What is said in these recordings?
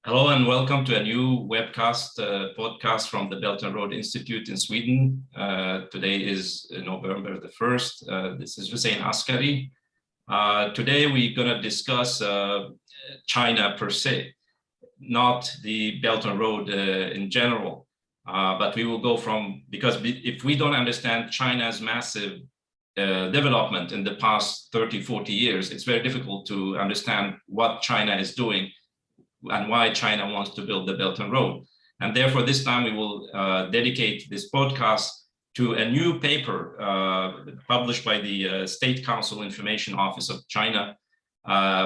Hello and welcome to a new webcast podcast from the Belt and Road Institute in Sweden. Today is November the 1st. This is Hussein Askary. Today we're going to discuss China per se, not the Belt and Road in general. But we will go because if we don't understand China's massive development in the past 30, 40 years, it's very difficult to understand what China is doing and why China wants to build the Belt and Road. And therefore, this time we will dedicate this podcast to a new paper published by the State Council Information Office of China,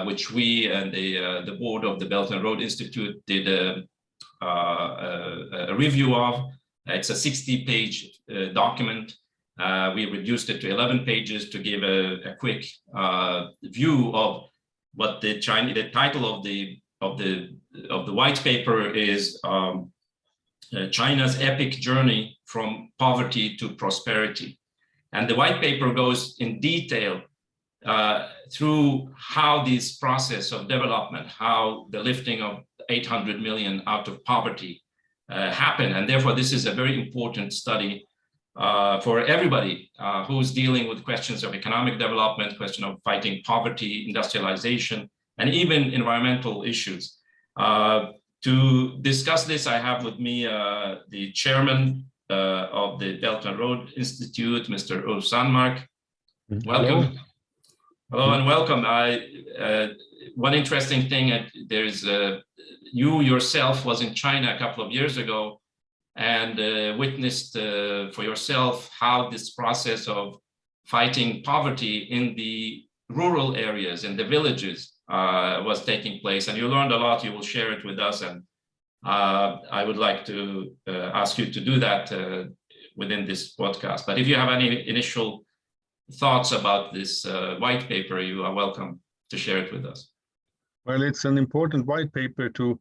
which we and the board of the Belt and Road Institute did a review of. It's a 60-page document. We reduced it to 11 pages to give a quick view of what the title of the white paper is China's epic journey from poverty to prosperity. And the white paper goes in detail through how this process of development, how the lifting of 800 million out of poverty happened. And therefore, this is a very important study for everybody who's dealing with questions of economic development, question of fighting poverty, industrialization, and even environmental issues. To discuss this, I have with me the chairman of the Belt and Road Institute, Mr. Ulf Sandmark. Welcome. Hello and welcome. One interesting thing, you yourself was in China a couple of years ago and witnessed for yourself how this process of fighting poverty in the rural areas, in the villages, was taking place, and you learned a lot. You will share it with us, and I would like to ask you to do that within this podcast. But if you have any initial thoughts about this white paper, you are welcome to share it with us. Well, it's an important white paper to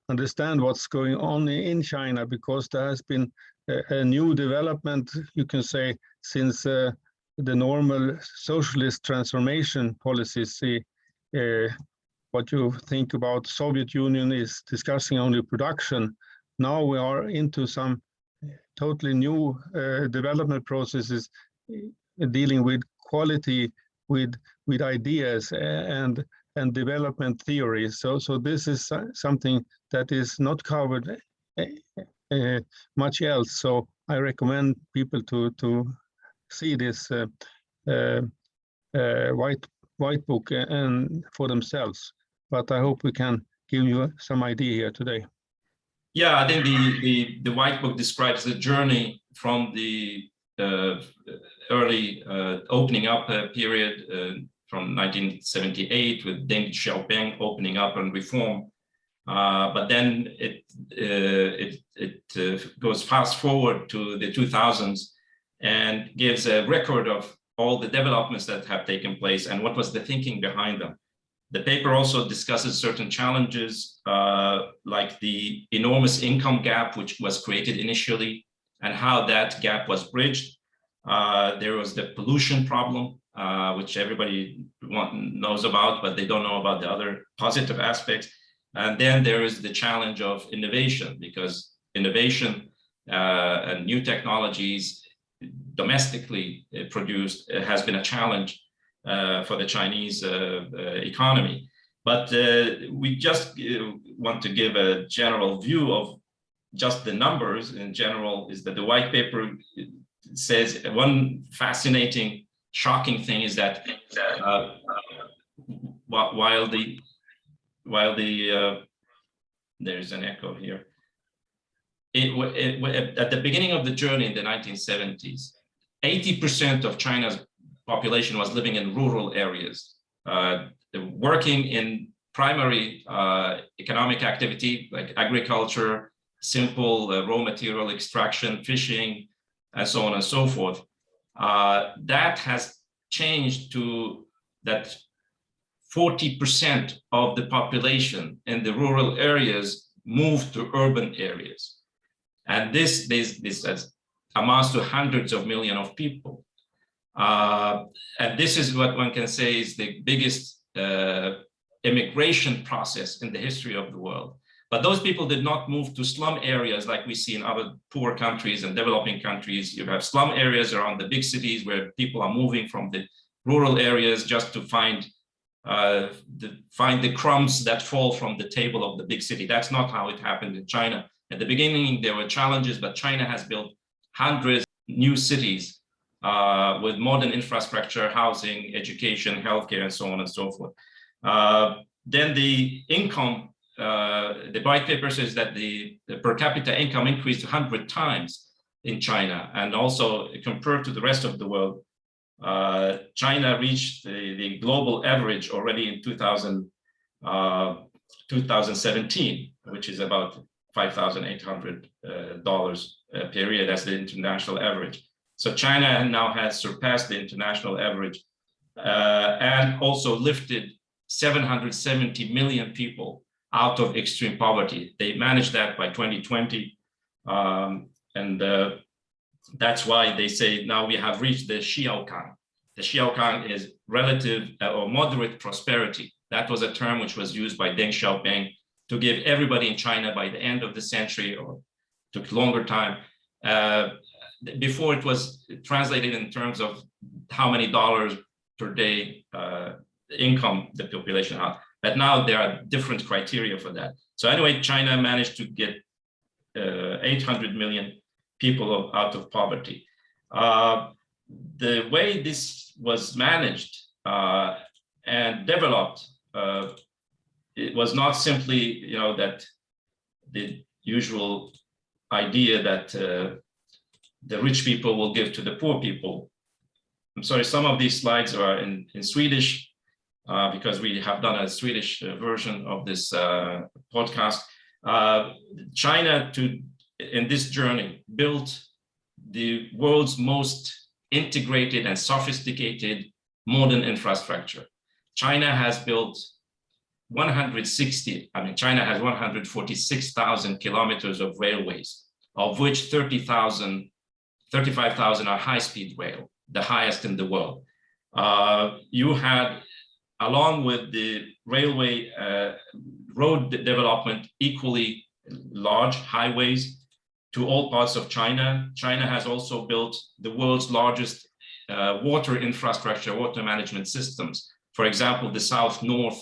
understand what's going on in China, because there has been a new development, you can say, since the normal socialist transformation policies. What you think about Soviet Union is discussing only production. Now we are into some totally new development processes dealing with quality, with ideas and development theory. So this is something that is not covered much else. So I recommend people to see this white book and for themselves. But I hope we can give you some idea here today. Yeah, I think the white book describes the journey from the early opening up period from 1978 with Deng Xiaoping opening up and reform. But then it goes fast forward to the 2000s and gives a record of all the developments that have taken place and what was the thinking behind them. The paper also discusses certain challenges like the enormous income gap which was created initially and how that gap was bridged. There was the pollution problem, which everybody knows about, but they don't know about the other positive aspects. And then there is the challenge of innovation, because innovation and new technologies domestically produced has been a challenge for the Chinese economy. But we just want to give a general view of just the numbers in general. Is that the white paper says one fascinating, shocking thing is that while there's an echo here. At the beginning of the journey in the 1970s, 80% of China's population was living in rural areas, working in primary economic activity like agriculture, simple raw material extraction, fishing, and so on and so forth. That has changed to that 40% of the population in the rural areas moved to urban areas. And this amounts to hundreds of millions of people. And this is what one can say is the biggest immigration process in the history of the world. But those people did not move to slum areas like we see in other poor countries and developing countries. You have slum areas around the big cities where people are moving from the rural areas just to find the crumbs that fall from the table of the big city. That's not how it happened in China. At the beginning, there were challenges, but China has built hundreds of new cities with modern infrastructure, housing, education, healthcare, and so on and so forth. Then the income, the white paper says that the per capita income increased 100 times in China, and also compared to the rest of the world. China reached the global average already in 2017, which is about $5,800 per year. That's the international average. So China now has surpassed the international average and also lifted 770 million people out of extreme poverty. They managed that by 2020. That's why they say now we have reached the Xiaokan. The Xiaokan is relative or moderate prosperity. That was a term which was used by Deng Xiaoping to give everybody in China by the end of the century, or took longer time. Before it was translated in terms of how many dollars per day income the population had. But now there are different criteria for that. So anyway, China managed to get 800 million people out of poverty. The way this was managed and developed, it was not simply, that the usual idea that the rich people will give to the poor people. I'm sorry, some of these slides are in Swedish because we have done a Swedish version of this podcast. China, in this journey, built the world's most integrated and sophisticated modern infrastructure. China has built China has 146,000 kilometers of railways, of which 35,000 are high-speed rail, the highest in the world. You had, along with the railway road development, equally large highways to all parts of China. China has also built the world's largest water infrastructure, water management systems. For example, the South-North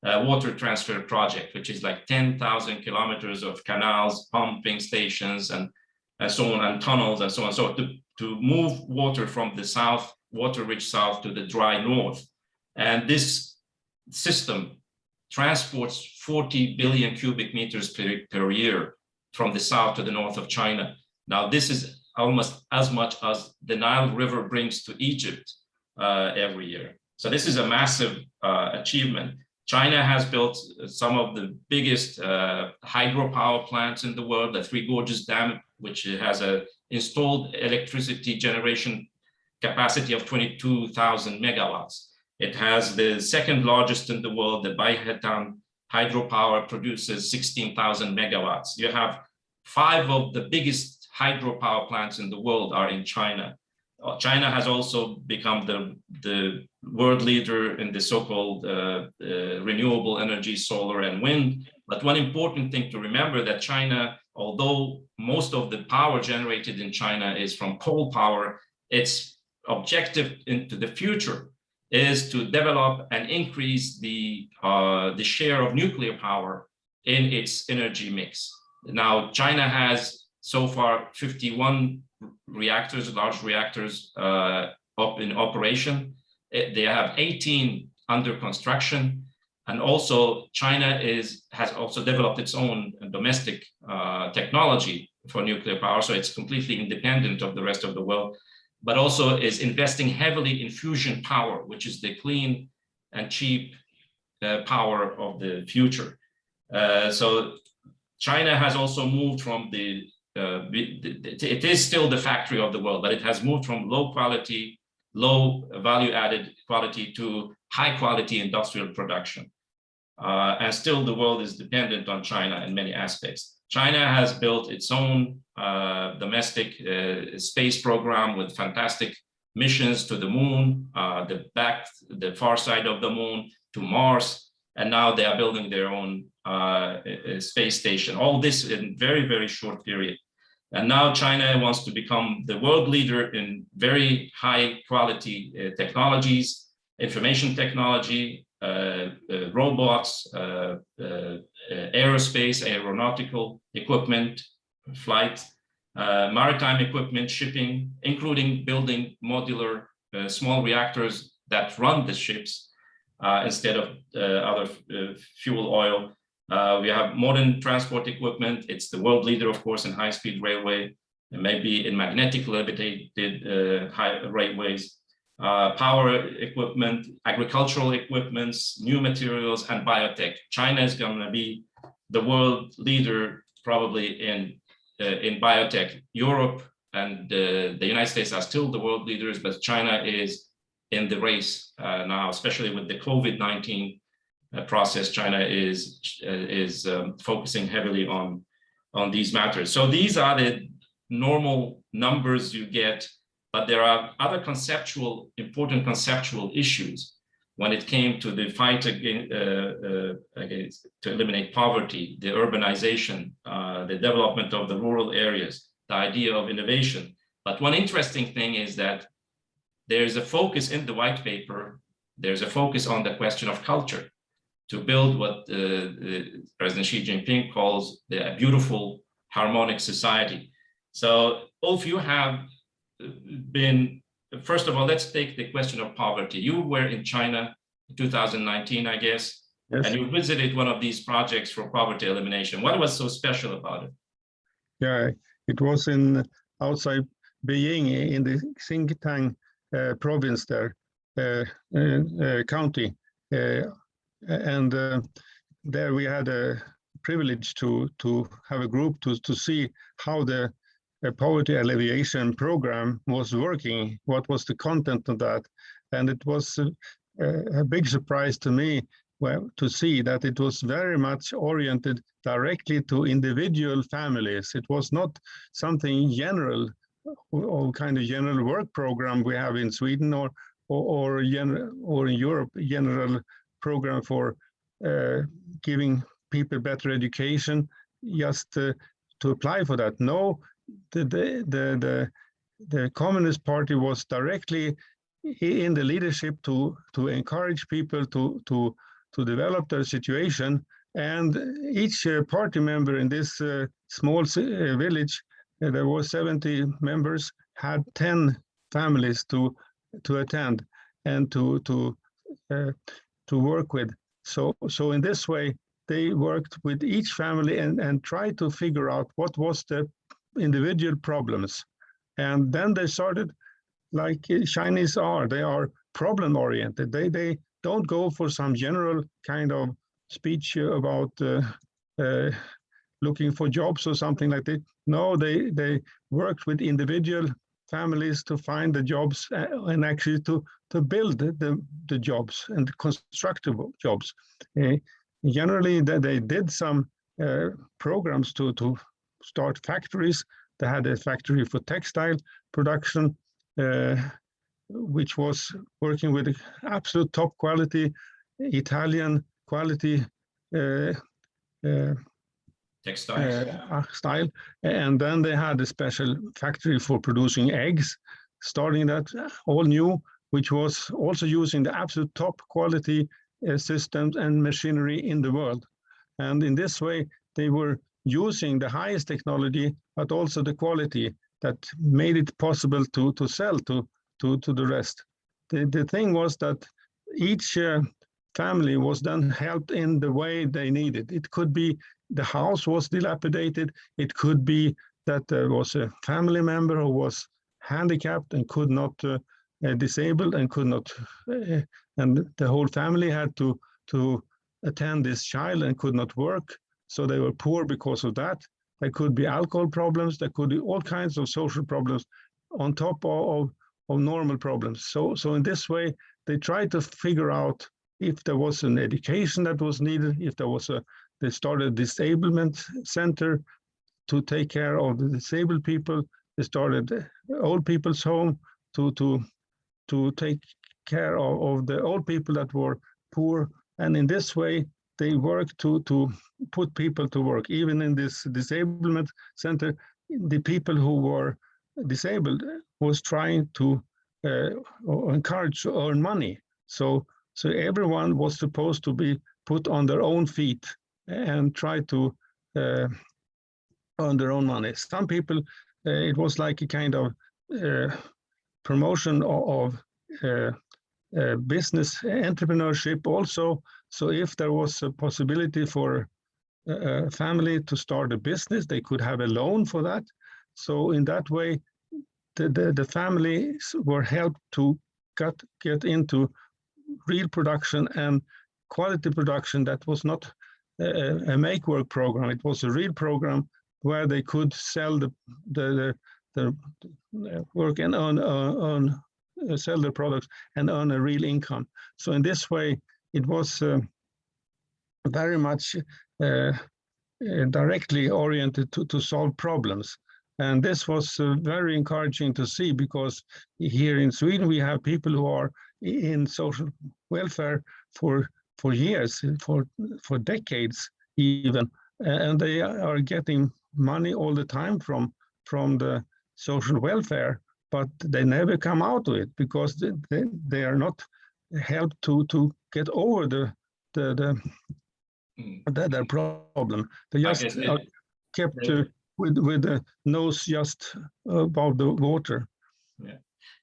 water transfer project, which is like 10,000 kilometers of canals, pumping stations, and so on, and tunnels, and so on. So to move water from the south, water-rich south, to the dry north. And this system transports 40 billion cubic meters per year from the south to the north of China. Now, this is almost as much as the Nile River brings to Egypt every year. So this is a massive achievement. China has built some of the biggest hydropower plants in the world, the Three Gorges Dam, which has an installed electricity generation capacity of 22,000 megawatts. It has the second largest in the world, the Baihetan hydropower produces 16,000 megawatts. You have 5 of the biggest hydropower plants in the world are in China. China has also become the world leader in the so-called renewable energy, solar and wind. But one important thing to remember that China, although most of the power generated in China is from coal power, its objective into the future is to develop and increase the share of nuclear power in its energy mix. Now, China has so far 51 reactors, large reactors up in operation. They have 18 under construction. And also China has also developed its own domestic technology for nuclear power. So it's completely independent of the rest of the world, but also is investing heavily in fusion power, which is the clean and cheap power of the future. So China has also moved from it is still the factory of the world, but it has moved from low quality, low value added quality to high quality industrial production. And still the world is dependent on China in many aspects. China has built its own domestic space program with fantastic missions to the moon, the far side of the moon, to Mars, and now they are building their own space station. All this in very, very short period. And now China wants to become the world leader in very high quality technologies, information technology, robots, aerospace, aeronautical equipment, flight, maritime equipment, shipping, including building modular small reactors that run the ships instead of other fuel oil. We have modern transport equipment. It's the world leader, of course, in high-speed railway, and maybe in magnetic levitated high railways, power equipment, agricultural equipments, new materials, and biotech. China is going to be the world leader probably in biotech. Europe and the United States are still the world leaders, but China is in the race now, especially with the COVID-19 process. China is focusing heavily on these matters. So these are the normal numbers you get, but there are other important conceptual issues when it came to the fight against to eliminate poverty, the urbanization, the development of the rural areas, the idea of innovation. But one interesting thing is that there's a focus in the white paper, there's a focus on the question of culture, to build what President Xi Jinping calls a beautiful, harmonic society. So, Ulf, you have been, first of all, let's take the question of poverty. You were in China in 2019, I guess, yes. And you visited one of these projects for poverty elimination. What was so special about it? Yeah, it was outside Beijing in the Xinjiang province there, county. And there we had a privilege to have a group to see how the poverty alleviation program was working, what was the content of that. And it was a big surprise to me to see that it was very much oriented directly to individual families. It was not something general or kind of general work program we have in Sweden or in Europe, general program for giving people better education, just to apply for that. No, the Communist Party was directly in the leadership to encourage people to develop their situation, and each party member in this small village, there were 70 members, had 10 families to attend and to work with. So in this way, they worked with each family and tried to figure out what was the individual problems. And then they started, like Chinese are, they are problem oriented. They don't go for some general kind of speech about looking for jobs or something like that. No, they worked with individual families to find the jobs and actually to build the jobs and constructive jobs. Generally, they did some programs to start factories. They had a factory for textile production, which was working with absolute top quality, Italian quality style. And then they had a special factory for producing eggs, starting that all new, which was also using the absolute top quality systems and machinery in the world. And in this way, they were using the highest technology, but also the quality that made it possible to sell to the rest. The thing was that each family was then helped in the way they needed. It could be the house was dilapidated. It could be that there was a family member who was handicapped and could not, disabled and could not, and the whole family had to attend this child and could not work. So they were poor because of that. There could be alcohol problems. There could be all kinds of social problems on top of normal problems. So in this way, they tried to figure out if there was an education that was needed, if there was they started a disablement center to take care of the disabled people. They started old people's home to take care of the old people that were poor And in this way, they work to put people to work. Even in this disablement center, the people who were disabled was trying to encourage to earn money. So everyone was supposed to be put on their own feet and try to earn their own money. Some people, it was like a kind of promotion of business entrepreneurship also. So if there was a possibility for a family to start a business, they could have a loan for that. So in that way, the families were helped to get into real production and quality production. That was not a make work program. It was a real program where they could sell the work and earn sell their products and earn a real income. So in this way, it was very much directly oriented to solve problems. And this was very encouraging to see, because here in Sweden, we have people who are in social welfare for years, for decades even, and they are getting money all the time from the social welfare, but they never come out of it because they are not helped to get over their problem. They just are kept with the nose just above the water. Yeah,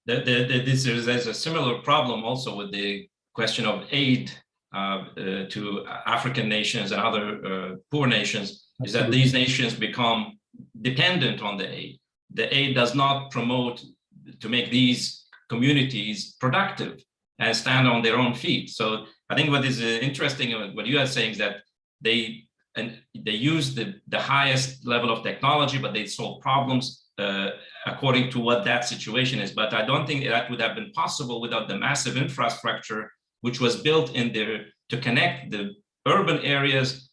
there's a similar problem also with the question of aid to African nations and other poor nations. Absolutely. Is that these nations become dependent on the aid. The aid does not promote to make these communities productive and stand on their own feet. So I think what is interesting, what you are saying, is that they use the highest level of technology, but they solve problems according to what that situation is. But I don't think that would have been possible without the massive infrastructure which was built in there to connect the urban areas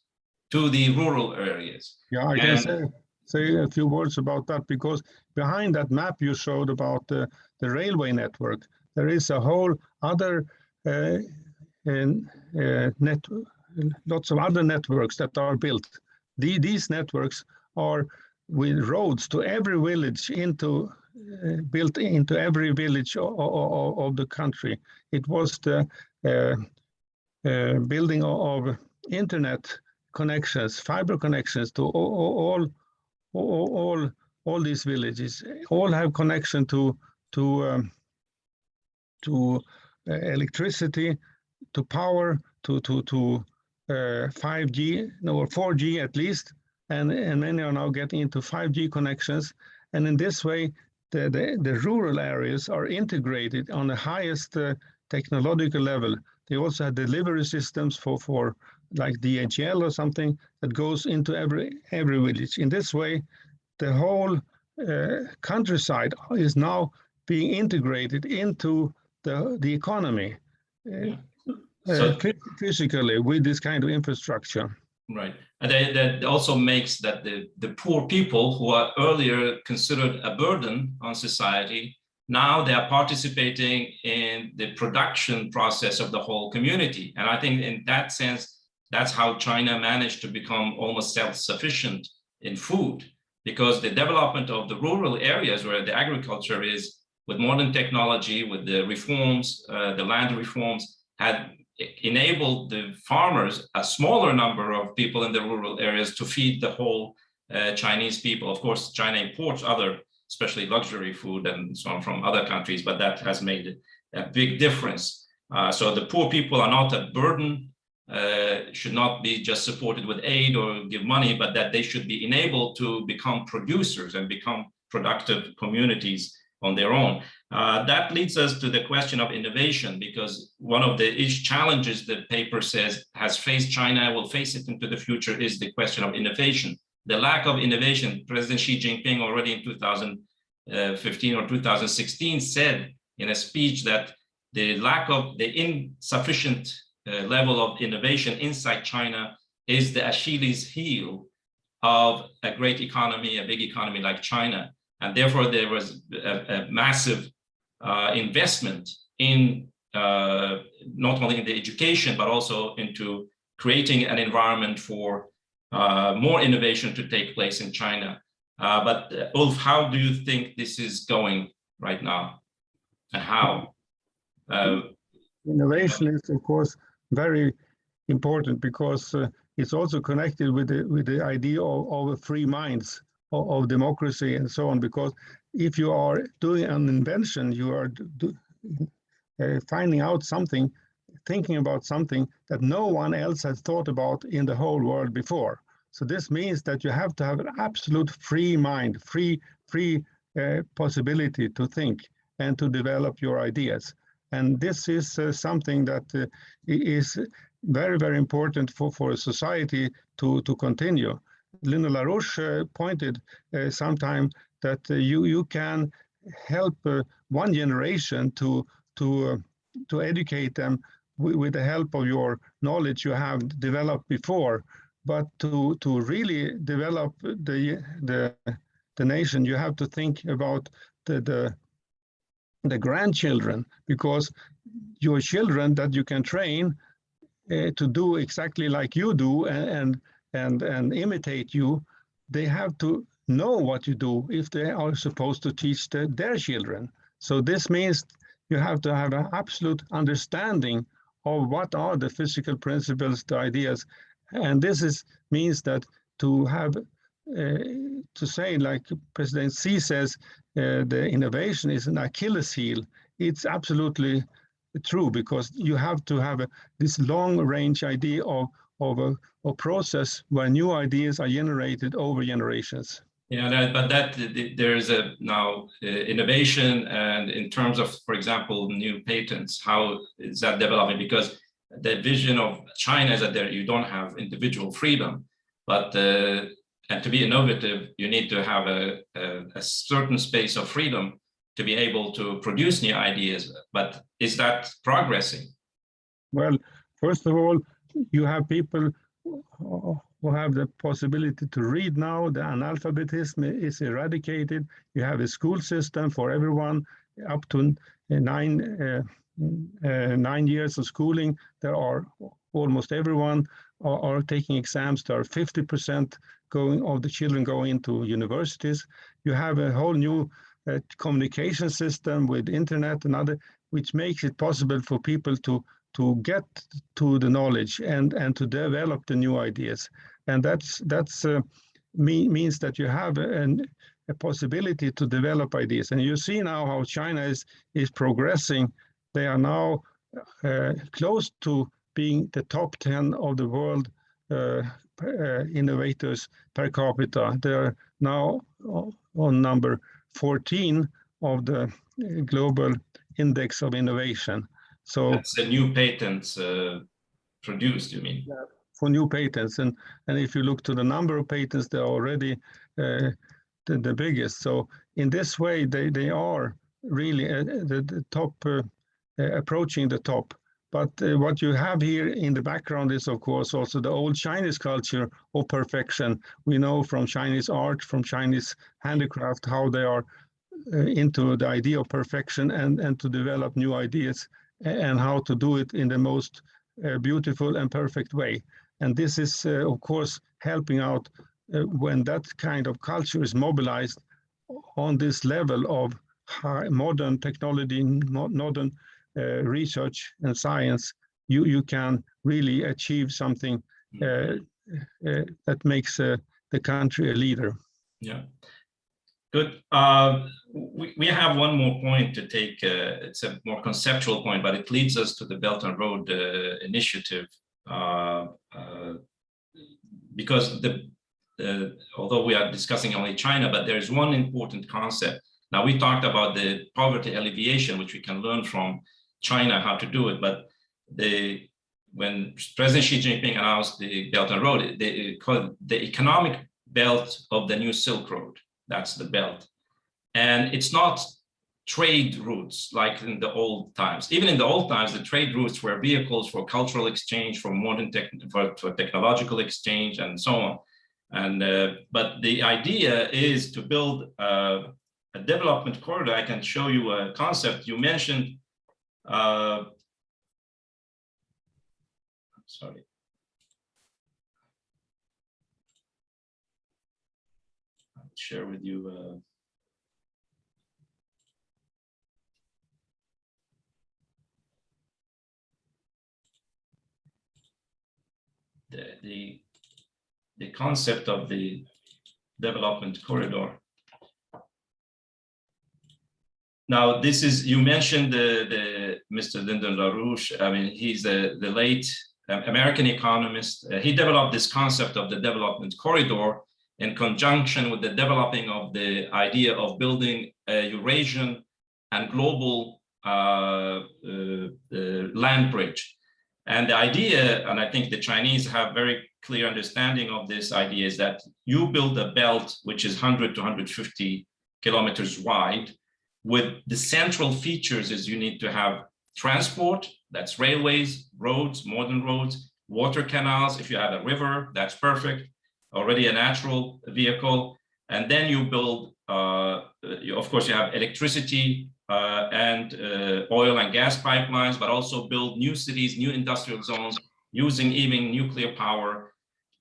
to the rural areas. Yeah, I can say a few words about that, because behind that map you showed about the railway network, there is a whole other lots of other networks that are built. These networks are with roads to every village, built into every village of the country. It was the building of internet connections, fiber connections to all these villages. All have connection to electricity, to power, to 5G, or 4G at least, and many are now getting into 5G connections. And in this way, the rural areas are integrated on the highest technological level. They also have delivery systems for like DHL or something that goes into every village. In this way, the whole countryside is now being integrated into the economy. So, physically with this kind of infrastructure. Right. And that also makes that the poor people who are earlier considered a burden on society, now they are participating in the production process of the whole community. And I think in that sense, that's how China managed to become almost self-sufficient in food, because the development of the rural areas where the agriculture is, with modern technology, with the reforms, the land reforms, had enabled the farmers, a smaller number of people in the rural areas, to feed the whole Chinese people. Of course, China imports other, especially luxury food and so on, from other countries, but that has made a big difference. So the poor people are not a burden, should not be just supported with aid or give money, but that they should be enabled to become producers and become productive communities on their own. That leads us to the question of innovation, because one of the challenges the paper says has faced China, will face it into the future, is the question of innovation. The lack of innovation. President Xi Jinping already in 2015 or 2016 said in a speech that the insufficient level of innovation inside China is the Achilles heel of a great economy, a big economy like China. And therefore, there was a massive investment in not only in the education, but also into creating an environment for more innovation to take place in China. But Ulf, how do you think this is going right now, and how? Innovation is, of course, very important because it's also connected with the idea of free minds, of democracy, and so on. Because if you are doing an invention, you are finding out something, thinking about something that no one else has thought about in the whole world before. So this means that you have to have an absolute free mind, free possibility to think and to develop your ideas. And this is something that is very, very important for a society to continue. Lina LaRouche pointed sometime that you can help one generation to educate them with the help of your knowledge you have developed before. But to really develop the nation, you have to think about the grandchildren, because your children that you can train to do exactly like you do and imitate you, they have to know what you do if they are supposed to teach their children. So this means you have to have an absolute understanding of what are the physical principles, the ideas. And this means that to have, to say like President Xi says, the innovation is an Achilles heel. It's absolutely true, because you have to have this long-range idea of a process where new ideas are generated over generations. Yeah, but there is a now innovation, and in terms of, for example, new patents, how is that developing? Because the vision of China is that you don't have individual freedom, but and to be innovative, you need to have a certain space of freedom to be able to produce new ideas. But is that progressing? Well, first of all, you have people who have the possibility to read now. The analphabetism is eradicated. You have a school system for everyone up to 9 years of schooling. There are almost everyone are taking exams. There are 50% of the children going into universities. You have a whole new communication system with internet and other, which makes it possible for people to get to the knowledge and to develop the new ideas. And that's means that you have a possibility to develop ideas. And you see now how China is progressing. They are now close to being the top 10 of the world innovators per capita. They're now on number 14 of the global index of innovation. So that's the new patents produced, you mean? Yeah, for new patents. And if you look to the number of patents, they're already the biggest. So in this way, they are really the top, approaching the top. But what you have here in the background is, of course, also the old Chinese culture of perfection. We know from Chinese art, from Chinese handicraft, how they are into the idea of perfection and to develop new ideas and how to do it in the most beautiful and perfect way. And this is, of course, helping out when that kind of culture is mobilized on this level of high modern technology, modern research and science. You can really achieve something that makes the country a leader. Yeah. Good. We have one more point to take. It's a more conceptual point, but it leads us to the Belt and Road Initiative. Because although we are discussing only China, but there's one important concept. Now, we talked about the poverty alleviation, which we can learn from China how to do it. But when President Xi Jinping announced the Belt and Road, they called it the economic belt of the new Silk Road. That's the belt. And it's not trade routes like in the old times. Even in the old times, the trade routes were vehicles for cultural exchange, for modern for technological exchange, and so on. And but the idea is to build a development corridor. I can show you a concept. You mentioned sorry. I'll share with you. The concept of the development corridor. Now, this is, you mentioned Mr. Lyndon LaRouche. I mean, he's the late American economist. He developed this concept of the development corridor in conjunction with the developing of the idea of building a Eurasian and global land bridge. And the idea, and I think the Chinese have very clear understanding of this idea, is that you build a belt which is 100 to 150 kilometers wide, with the central features is you need to have transport, that's railways, roads, modern roads, water canals. If you have a river, that's perfect, already a natural vehicle. And then you build, of course, you have electricity and oil and gas pipelines, but also build new cities, new industrial zones, using even nuclear power,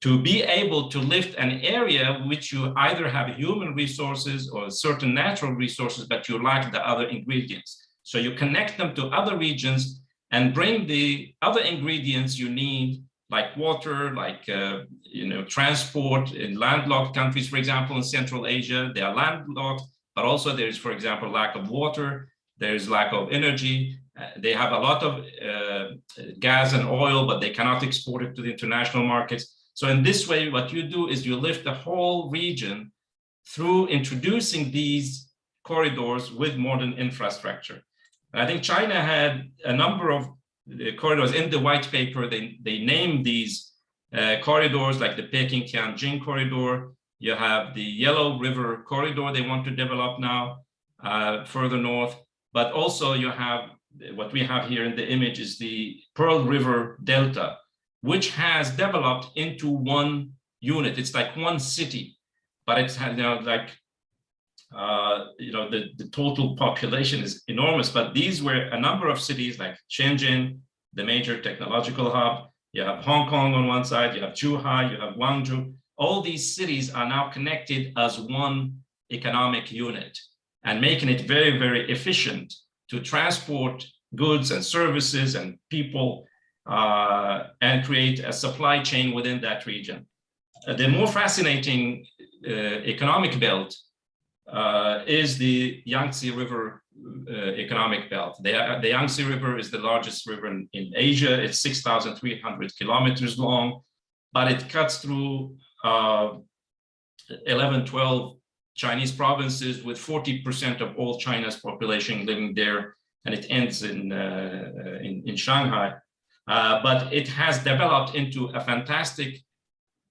to be able to lift an area which you either have human resources or certain natural resources, but you lack the other ingredients. So you connect them to other regions and bring the other ingredients you need, like water, like transport in landlocked countries. For example, in Central Asia, they are landlocked, but also there's, for example, lack of water, there's lack of energy. They have a lot of gas and oil, but they cannot export it to the international markets. So in this way, what you do is you lift the whole region through introducing these corridors with modern infrastructure. And I think China had a number of corridors in the white paper. They named these corridors, like the Peking-Tianjin corridor. You have the Yellow River corridor they want to develop now further north. But also you have what we have here in the image is the Pearl River Delta, which has developed into one unit. It's like one city, but it's the total population is enormous. But these were a number of cities like Shenzhen, the major technological hub. You have Hong Kong on one side, you have Zhuhai, you have Guangzhou. All these cities are now connected as one economic unit and making it very, very efficient to transport goods and services and people and create a supply chain within that region. The more fascinating economic belt is the Yangtze River economic belt. The Yangtze River is the largest river in Asia. It's 6,300 kilometers long, but it cuts through 11, 12 Chinese provinces with 40% of all China's population living there, and it ends in Shanghai. But it has developed into a fantastic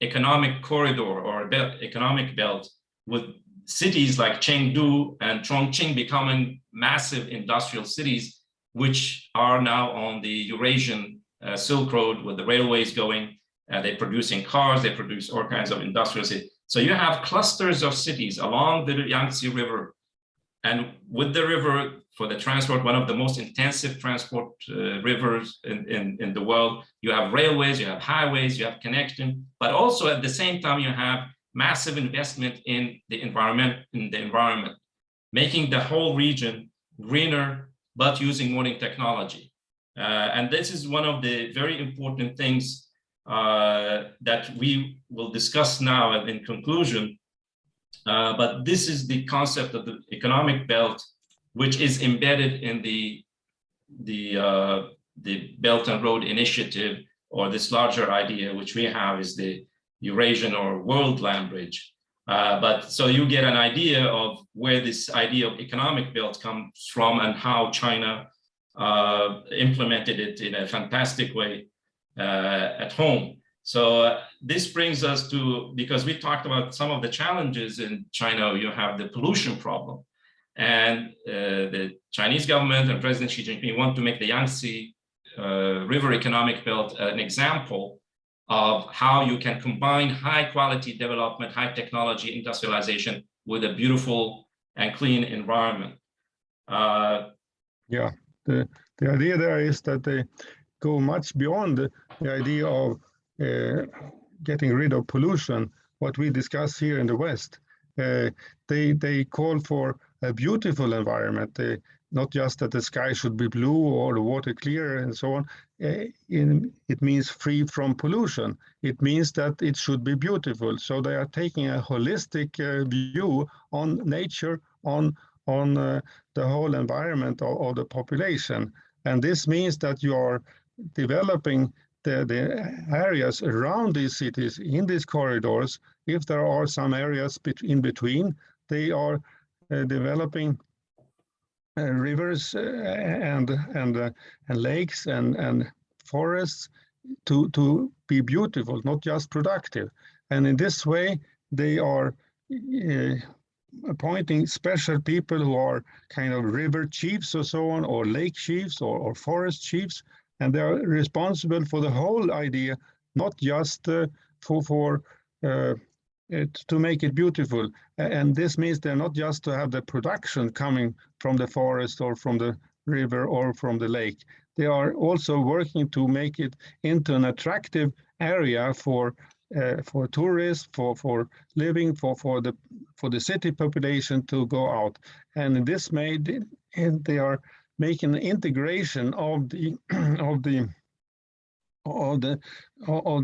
economic corridor or economic belt, with cities like Chengdu and Chongqing becoming massive industrial cities, which are now on the Eurasian Silk Road with the railways going. They're producing cars, they produce all kinds of industrial cities. So you have clusters of cities along the Yangtze River, and with the river for the transport, one of the most intensive transport rivers in the world. You have railways, you have highways, you have connection, but also at the same time, you have massive investment in the environment, making the whole region greener, but using modern technology. And this is one of the very important things that we will discuss now in conclusion. But this is the concept of the economic belt, which is embedded in the Belt and Road Initiative, or this larger idea, which we have is the Eurasian or World Land Bridge. But so you get an idea of where this idea of economic belt comes from and how China implemented it in a fantastic way at home. So this brings us to, because we talked about some of the challenges in China, you have the pollution problem. And the Chinese government and President Xi Jinping want to make the Yangtze River economic belt an example of how you can combine high quality development, high technology industrialization with a beautiful and clean environment. Yeah, the idea there is that go much beyond the idea of getting rid of pollution, what we discuss here in the West. They call for a beautiful environment, not just that the sky should be blue or the water clear and so on. It means free from pollution. It means that it should be beautiful. So they are taking a holistic view on nature, on the whole environment of the population. And this means that you are developing the areas around these cities in these corridors. If there are some areas in between, they are developing rivers and lakes and forests to be beautiful, not just productive. And in this way, they are appointing special people who are kind of river chiefs or so on, or lake chiefs or forest chiefs, and they are responsible for the whole idea, not just to make it beautiful. And this means they're not just to have the production coming from the forest or from the river or from the lake. They are also working to make it into an attractive area for tourists, for living, for the city population to go out. And in this way, they are making an integration of the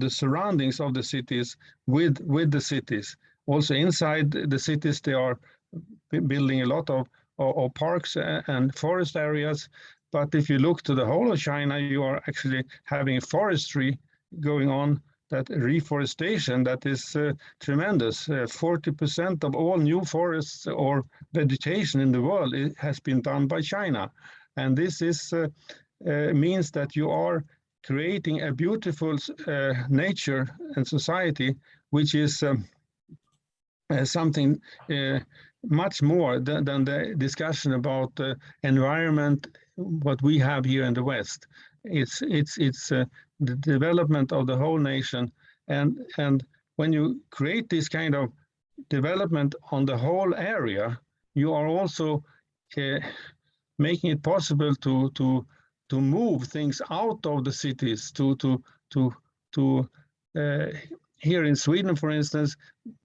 surroundings of the cities with the cities. Also inside the cities, they are building a lot of parks and forest areas. But if you look to the whole of China, you are actually having forestry going on, that reforestation that is tremendous. 40% of all new forests or vegetation in the world has been done by China. And this means that you are creating a beautiful nature and society, which is something much more than the discussion about environment, what we have here in the West. It's the development of the whole nation, and when you create this kind of development on the whole area, you are also making it possible to move things out of the cities. Here in Sweden, for instance,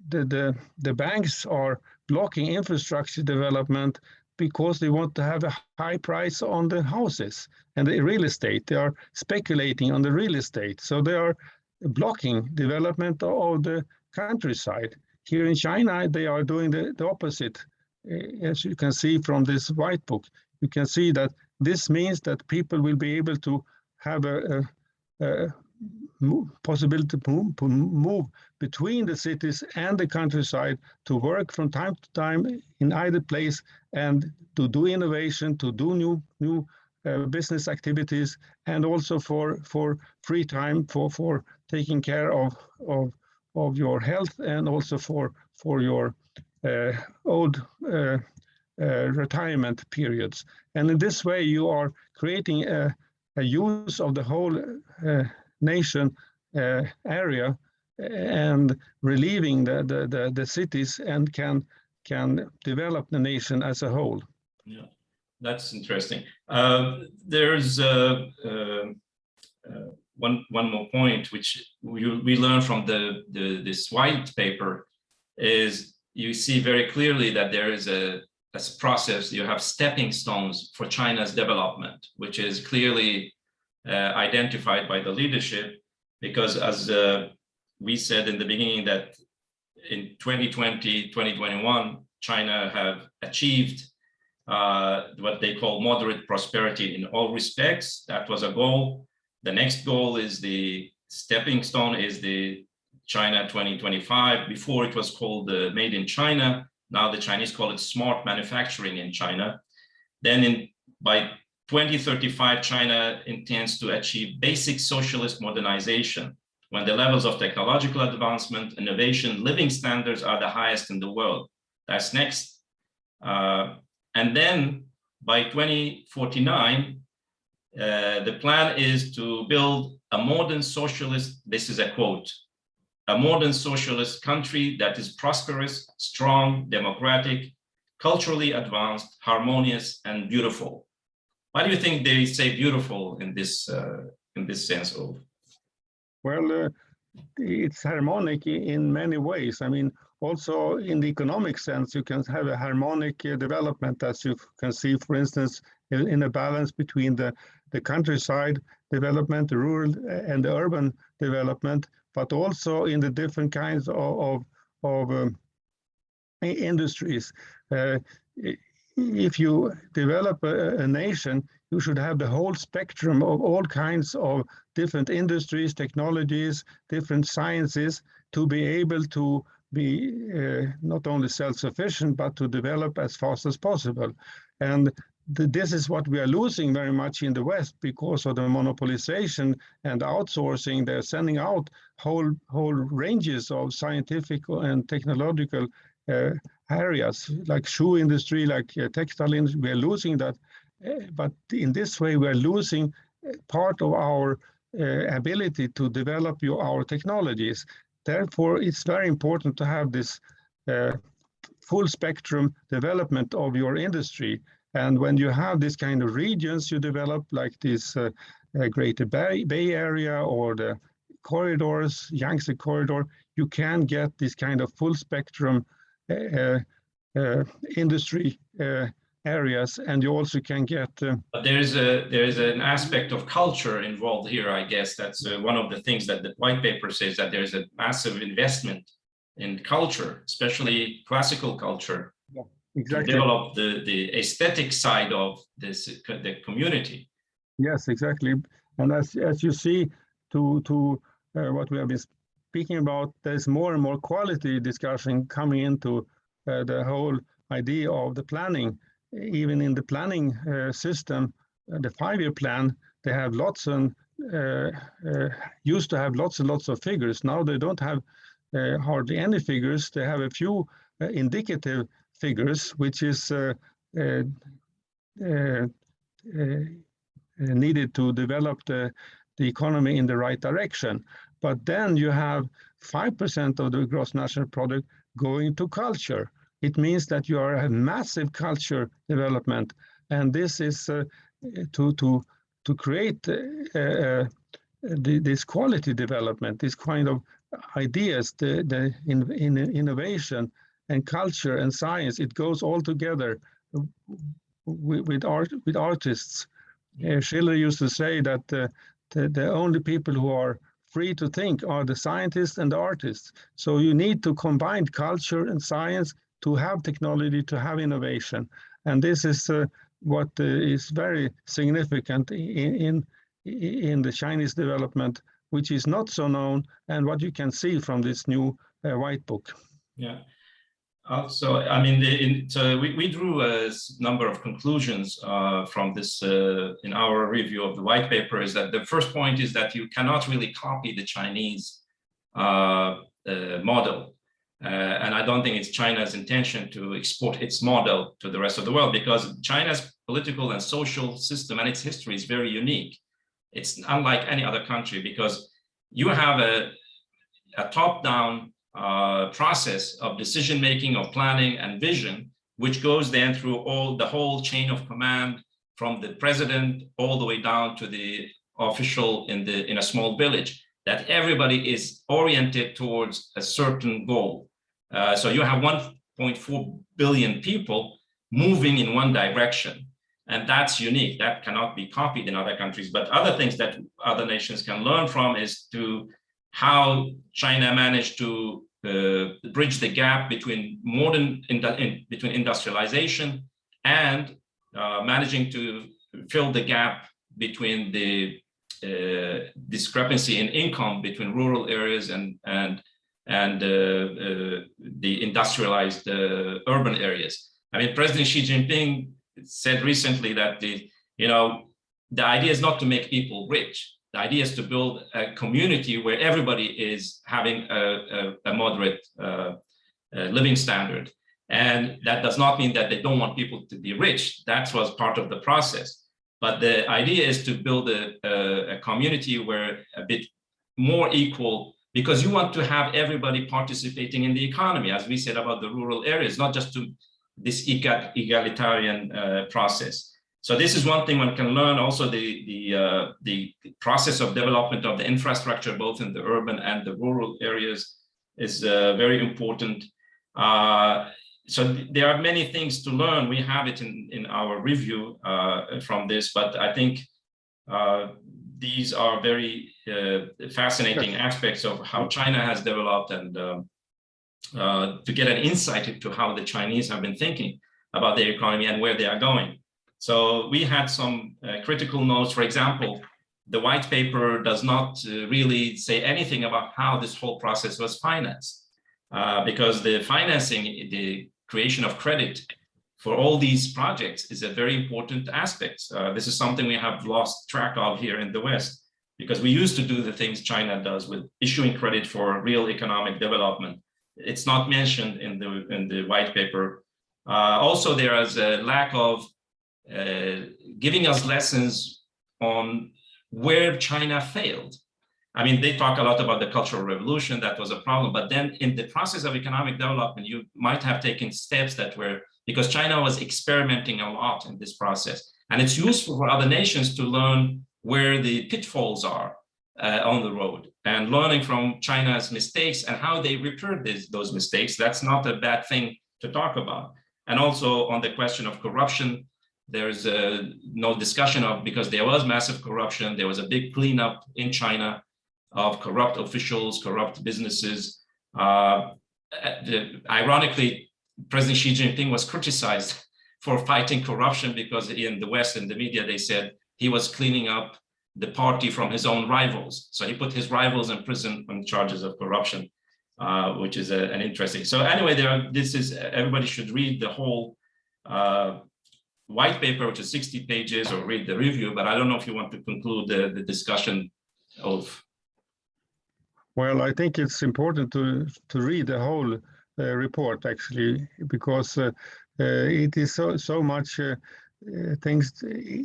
the banks are blocking infrastructure development because they want to have a high price on the houses and the real estate. They are speculating on the real estate. So they are blocking development of the countryside. Here in China, they are doing the opposite. As you can see from this white book, you can see that this means that people will be able to have a possibility to move between the cities and the countryside, to work from time to time in either place, and to do innovation, to do new business activities, and also for free time for taking care of your health, and also for your old retirement periods. And in this way, you are creating a use of the whole nation area and relieving the cities, and can develop the nation as a whole. Yeah, that's interesting. There's one more point which we learn from this white paper is you see very clearly that there is a process. You have stepping stones for China's development, which is clearly identified by the leadership, because as we said in the beginning, that in 2020, 2021, China have achieved what they call moderate prosperity in all respects. That was a goal. The next goal is the stepping stone is the China 2025. Before it was called the Made in China. Now the Chinese call it smart manufacturing in China. Then by 2035, China intends to achieve basic socialist modernization, when the levels of technological advancement, innovation, living standards are the highest in the world. That's next. And then by 2049, the plan is to build a modern socialist, this is a quote, a modern socialist country that is prosperous, strong, democratic, culturally advanced, harmonious, and beautiful. Why do you think they say beautiful in in this sense of? Well, it's harmonic in many ways. I mean, also in the economic sense, you can have a harmonic development, as you can see, for instance, in a balance between the countryside development, the rural and the urban development, but also in the different kinds of industries. If you develop a nation, you should have the whole spectrum of all kinds of different industries, technologies, different sciences, to be able to be not only self-sufficient, but to develop as fast as possible. And this is what we are losing very much in the West because of the monopolization and outsourcing. They're sending out whole ranges of scientific and technological areas, like shoe industry, like textile industry. We are losing that. But in this way, we are losing part of our ability to develop our technologies. Therefore, it's very important to have this full spectrum development of your industry. And when you have this kind of regions you develop, like this Greater Bay Area or the corridors, Yangtze corridor, you can get this kind of full spectrum industry areas, and you also can get. But there is an aspect of culture involved here. I guess that's one of the things that the white paper says, that there is a massive investment in culture, especially classical culture, yeah, exactly, to develop the aesthetic side of the community. Yes, exactly. And as you see, to what we have been speaking about, there's more and more quality discussion coming into the whole idea of the planning. Even in the planning system, the 5-year plan, they have lots and used to have lots and lots of figures. Now they don't have hardly any figures. They have a few indicative figures, which is needed to develop the economy in the right direction. But then you have 5% of the gross national product going to culture. It means that you have massive culture development, and this is to create this quality development, this kind of ideas, the innovation and culture and science. It goes all together with artists. Schiller used to say that the only people who are free to think are the scientists and the artists. So you need to combine culture and science to have technology, to have innovation. And this is what is very significant in the Chinese development, which is not so known, and what you can see from this new white book. Yeah. Also, I mean, so we drew a number of conclusions from this in our review of the white paper. Is that the first point is that you cannot really copy the Chinese model. And I don't think it's China's intention to export its model to the rest of the world, because China's political and social system and its history is very unique. It's unlike any other country, because you have a top-down process of decision-making, of planning and vision, which goes then through the whole chain of command, from the president all the way down to the official in a small village, that everybody is oriented towards a certain goal. So you have 1.4 billion people moving in one direction, and that's unique. That cannot be copied in other countries. But other things that other nations can learn from is to how China managed to bridge the gap between between industrialization and managing to fill the gap between the discrepancy in income between rural areas and the industrialized urban areas. I mean, President Xi Jinping said recently that the idea is not to make people rich. The idea is to build a community where everybody is having a moderate living standard. And that does not mean that they don't want people to be rich. That was part of the process. But the idea is to build a community where a bit more equal, because you want to have everybody participating in the economy, as we said about the rural areas, not just to this egalitarian process. So this is one thing one can learn. Also, the process of development of the infrastructure, both in the urban and the rural areas, is very important. So there are many things to learn. We have it in our review from this, but I think these are very fascinating aspects of how China has developed, and to get an insight into how the Chinese have been thinking about their economy and where they are going. So we had some critical notes. For example, the white paper does not really say anything about how this whole process was financed, because the financing, the creation of credit for all these projects is a very important aspect. This is something we have lost track of here in the West, because we used to do the things China does with issuing credit for real economic development. It's not mentioned in the white paper. Also, there is a lack of giving us lessons on where China failed. I mean, they talk a lot about the Cultural Revolution, that was a problem, but then in the process of economic development, you might have taken steps that were, because China was experimenting a lot in this process. And it's useful for other nations to learn where the pitfalls are on the road, and learning from China's mistakes and how they repaired those mistakes. That's not a bad thing to talk about. And also on the question of corruption, there's no discussion of, because there was massive corruption. There was a big cleanup in China of corrupt officials, corrupt businesses. Ironically, President Xi Jinping was criticized for fighting corruption, because in the West, in the media, they said he was cleaning up the party from his own rivals. So he put his rivals in prison on charges of corruption, which is an interesting. So anyway, everybody should read the whole white paper, which is 60 pages, or read the review, but I don't know if you want to conclude the discussion of. Well, I think it's important to read the whole report, actually, because it is so much things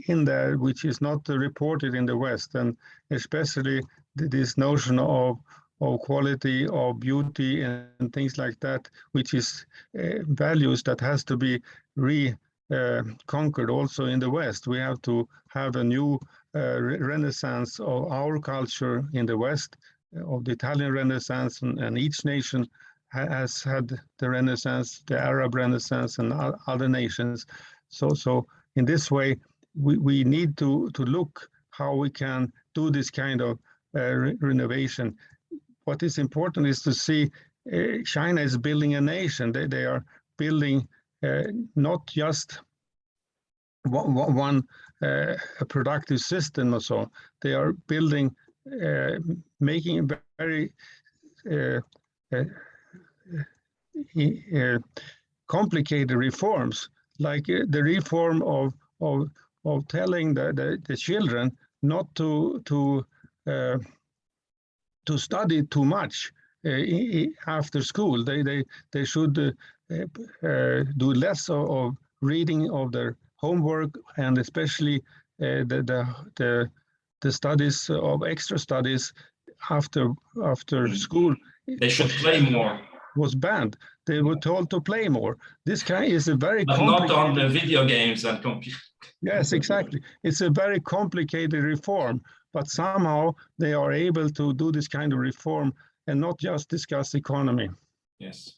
in there which is not reported in the West, and especially this notion of quality, of beauty, and things like that, which is values that has to be conquered also in the West. We have to have a new renaissance of our culture in the West, of the Italian Renaissance, and each nation has had the Renaissance, the Arab Renaissance, and other nations. So in this way, we need to look how we can do this kind of renovation. What is important is to see China is building a nation. They are building not just one a productive system or so. They are building, making very complicated reforms, like the reform of telling the children not to study too much after school. They should do less of reading of their homework, and especially the studies of extra studies after school. They should play more. Was banned. They were told to play more. This kind is a very but complicated. Not on the video games and computer. Yes, exactly. It's a very complicated reform, but somehow they are able to do this kind of reform and not just discuss economy. Yes,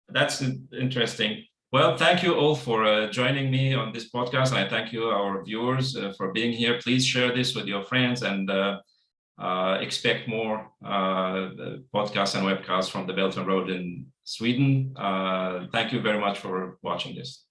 that's interesting. Well, thank you all for joining me on this podcast. I thank you, our viewers, for being here. Please share this with your friends, and expect more podcasts and webcasts from the Belt and Road in Sweden. Thank you very much for watching this.